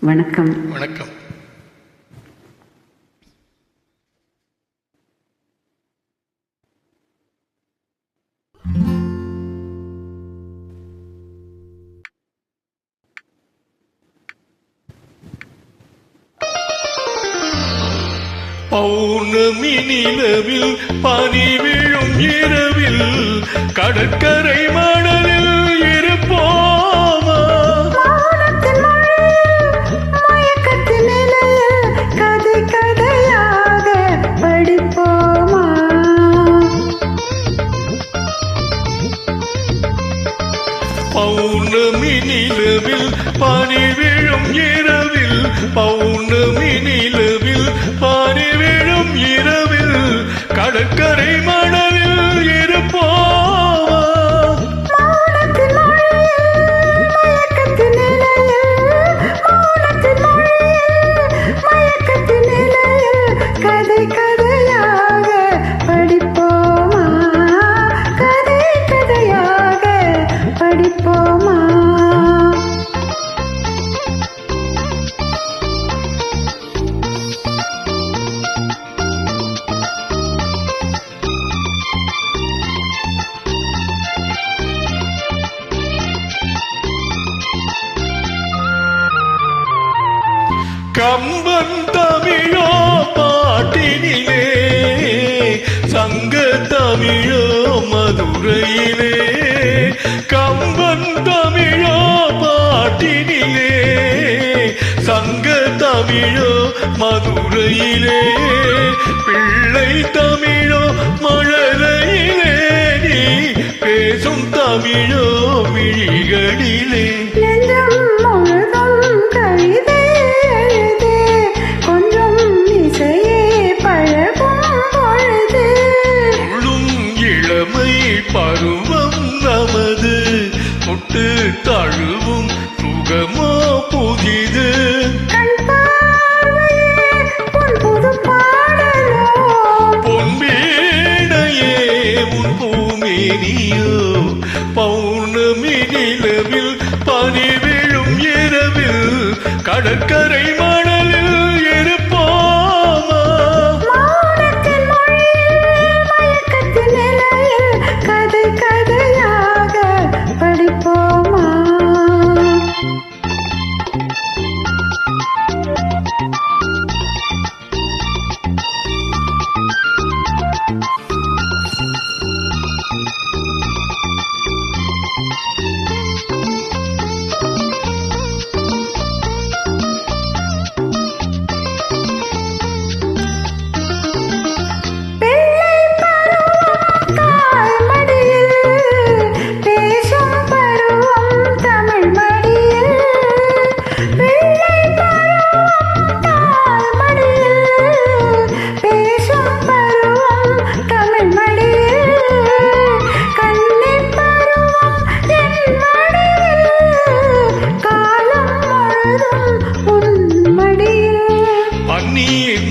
வணக்கம். வணக்கம். பௌர்ணமி நிலவில் பனி விழும் இரவில் கடற்கரை மணலில் இருப்போமா? கதை கதையாக படிப்போமா? பௌர்ணமி நிலவில் பனி விழும் இரவில் பௌர்ணமி நிலவில் பனி விழும் இரவில் கடற்கரை மணலில் இருப்போமா? கதை கதையாக படிப்போமா? கதை கதையாக படிப்போமா? கம்பன் தமிழோ பாட்டினிலே சங்க தமிழோ மதுரையிலே கம்பன் தமிழோ பாட்டினிலே சங்க தமிழோ மதுரையிலே பிள்ளை தமிழோ மழலையிலே நீ பேசும் தமிழோ விழிகளிலே பருவம் நமது முட்டு தழுவும் சுகமோ புதிது பொன்பேடையே உன் பூமேனியோ பௌர்ணமி நிலவில் பனி விழும் இரவில் கடற்கரை மணலில் இருப்போமா? கதை கதையாக படிப்போமா?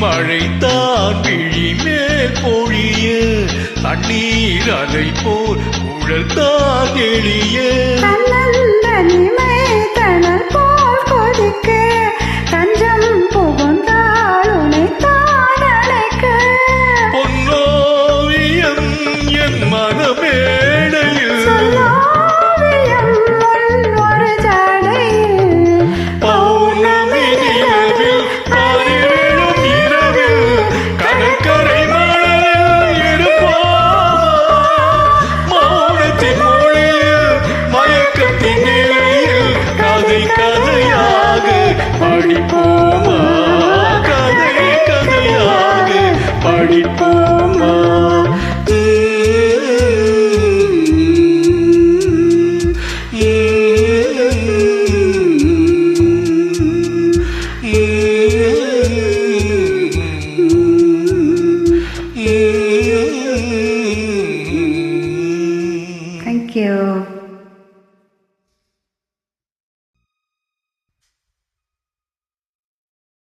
மழைத்தான் விழிமேல் பொழிய தண்ணீர் அலை போல் குழல்தான் எளிய